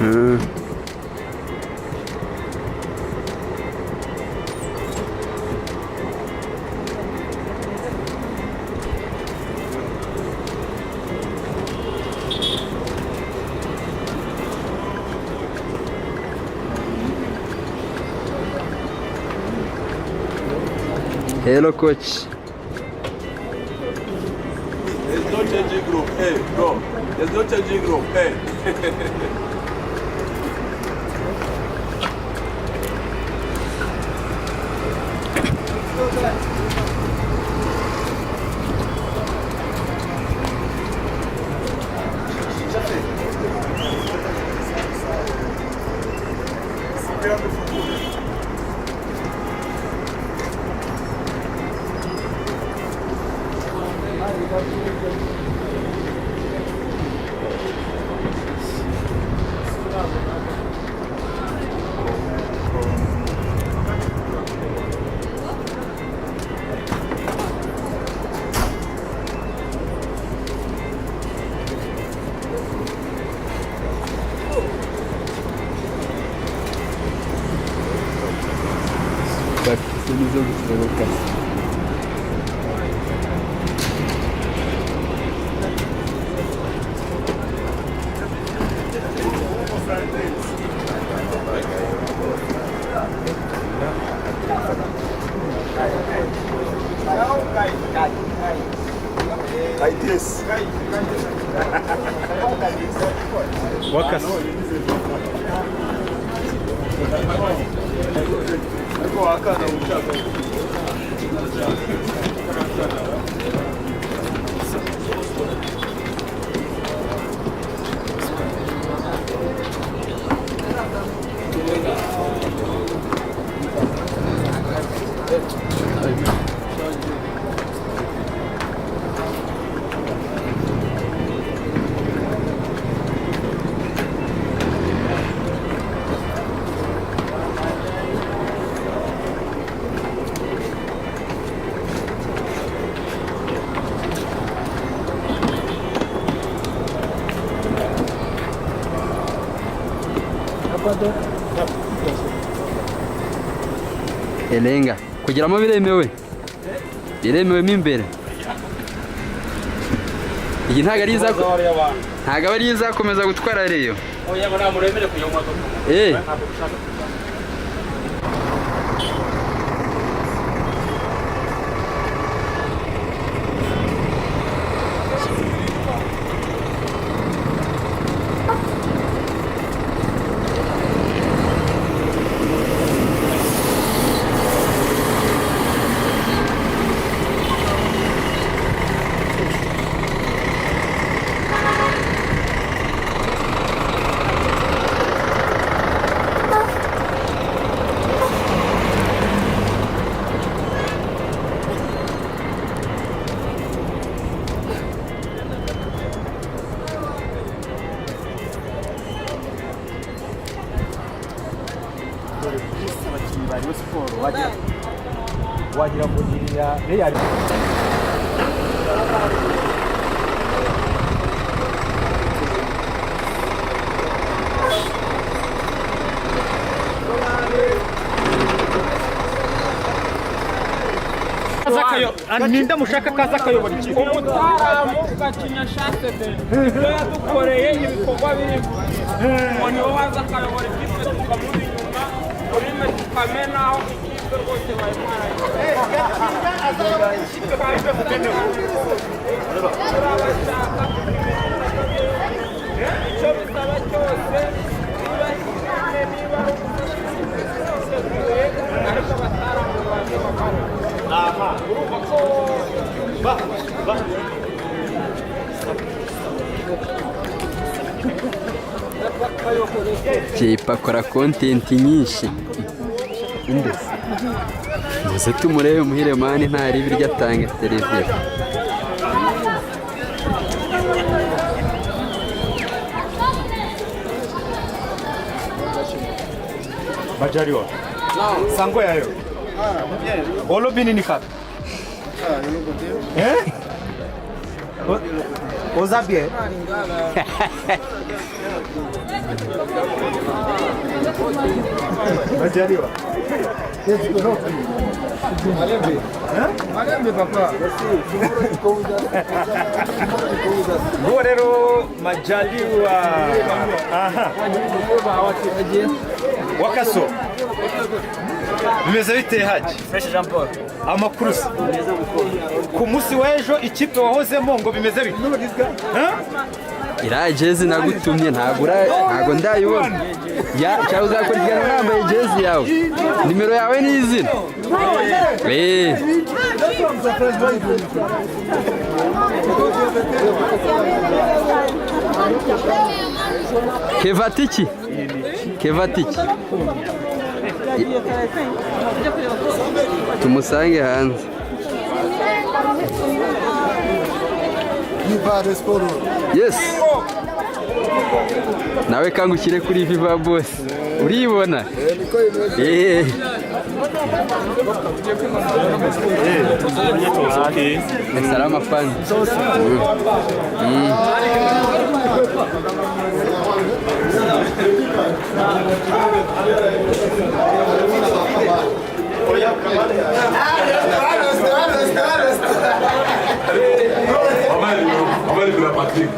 Hello, coach. There's no changing group. Hey, bro. There's no changing group. Hey. Bak, senize kusura bakarsın. Like this. Wakas. Elenga, kugeramo biremewe. Biremewe mo imbere. Iyi ntago ari izakomeza gutwara reyo. Oya bana muremere kuyoma. Wagira ngo ngiriya Real Ninda mushaka kaza kayobora ikigo umutaramu gacinya shase de yadukoreye ibikorwa birimo umuntu waza akayobora ikipe tukamuri inyuma urime tukamena aho ikipe rwose bayimwara icyo bisaba cyose niba ariko bataramu baje bakora urumva ko Jaypa akora content nyinshi. Muze tumurebe muhire mani ntari birya atanga televiziyo. Bajariwa. Sango yayo. Olo bini ni khat. Oza bien. Majaliwa. Malembe papa. Ngo rero Majaliwa. Aha. Wakaso. Bimeze bite Haji? Fresh Jean Paul. Amakuru ku munsi w'ejo ikipe wahozemo ngo bimeze bite? iriya jezi nagutumye ntago ndayibona cyangwa uzakurikirana nambaye jezi yawe nimero yawe n'izina Kevatiki tumusange hanze yes nawe kangukire kuri Viva Boss uribona salama fan Patrick.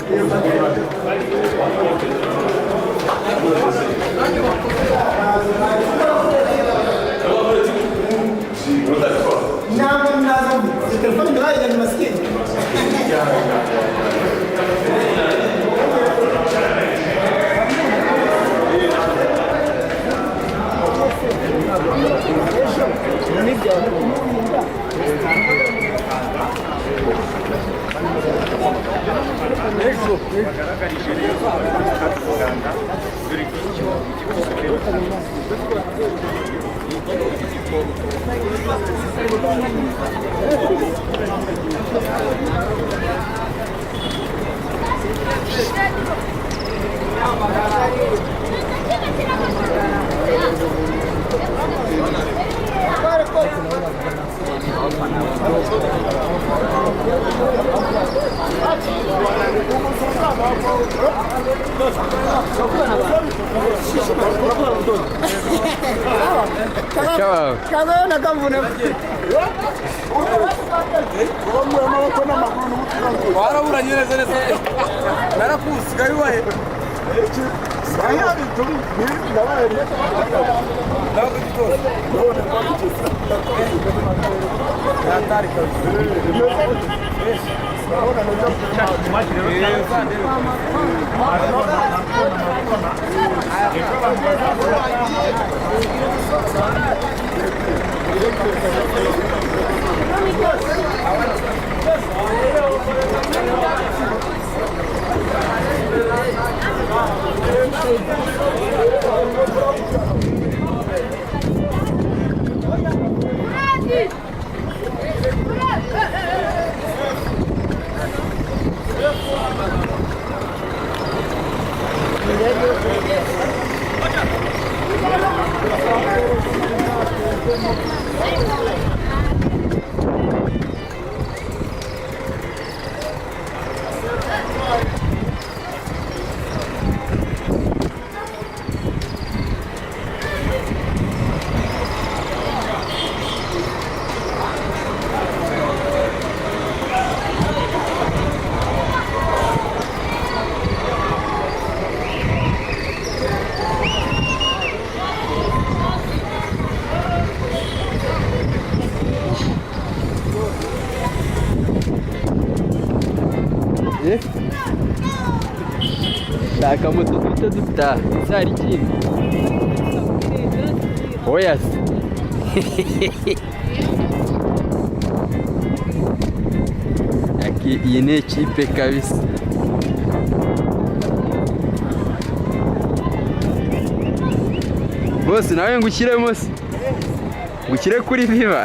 Shaka moto duhita dutaha zari ikindi oya iyi ni ikipe kabisa bose nawe ngushyiremo se ngushyire kuri Viva